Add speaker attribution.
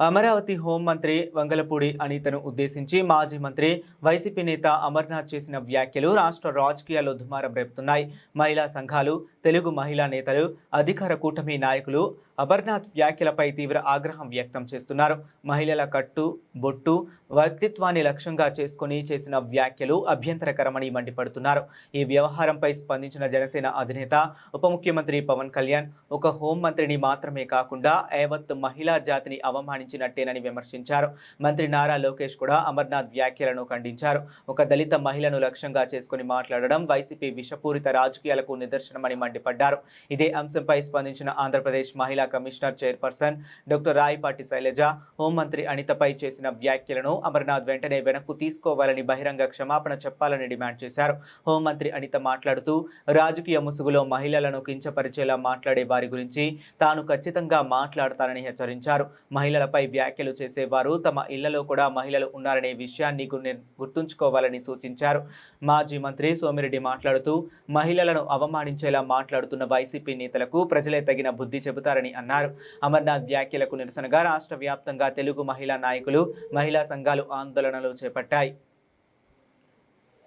Speaker 1: అమరావతి హోంమంత్రి వంగలపూడి అనితను ఉద్దేశించి మాజీ మంత్రి వైసీపీ నేత అమర్నాథ్ చేసిన వ్యాఖ్యలు రాష్ట్ర రాజకీయాల్లో దుమారం రేపుతున్నాయి. మహిళా సంఘాలు, తెలుగు మహిళా నేతలు, అధికార కూటమి నాయకులు అమర్నాథ్ వ్యాఖ్యలపై తీవ్ర ఆగ్రహం వ్యక్తం చేస్తున్నారు. మహిళల కట్టు బొట్టు వ్యక్తిత్వాన్ని లక్ష్యంగా చేసుకుని చేసిన వ్యాఖ్యలు అభ్యంతరకరమని మండిపడుతున్నారు. ఈ వ్యవహారంపై స్పందించిన జనసేన అధినేత ఉప ముఖ్యమంత్రి పవన్ కళ్యాణ్ ఒక హోంమంత్రిని మాత్రమే కాకుండా యావత్ మహిళా జాతిని అవమానించినట్టేనని విమర్శించారు. మంత్రి నారా లోకేష్ కూడా అమర్నాథ్ వ్యాఖ్యలను ఖండించారు. ఒక దళిత మహిళను లక్ష్యంగా చేసుకుని మాట్లాడడం వైసీపీ విషపూరిత రాజకీయాలకు నిదర్శనమని మండిపడ్డారు. ఇదే అంశంపై స్పందించిన ఆంధ్రప్రదేశ్ మహిళా commissioner chairperson doctor Rayapati Shailaja హోంమంత్రి అనితపై చేసిన వ్యాఖ్యలను అమర్నాథ్ వెంటనే వెనక్కు తీసుకోవాలని బహిరంగ క్షమాపణ చెప్పాలని డిమాండ్ చేశారు. హోంమంత్రి అనిత మాట్లాడుతూ రాజకీయ ముసుగులో మహిళలను కించపరిచేలా మాట్లాడే వారి గురించి తాను ఖచ్చితంగా మాట్లాడతానని హెచ్చరించారు. మహిళలపై వ్యాఖ్యలు చేసేవారు తమ ఇళ్లలో కూడా మహిళలు ఉన్నారనే విషయాన్ని గుర్తుంచుకోవాలని సూచించారు. మాజీ మంత్రి సోమిరెడ్డి మాట్లాడుతూ మహిళలను అవమానించేలా మాట్లాడుతున్న వైసీపీ నేతలకు ప్రజలే తగిన బుద్ధి చెబుతారని అన్నారు. అమర్నాథ్ వ్యాఖ్యలకు నిరసనగా రాష్ట్ర వ్యాప్తంగా తెలుగు మహిళా నాయకులు, మహిళా సంఘాలు ఆందోళనలు చేపట్టాయి.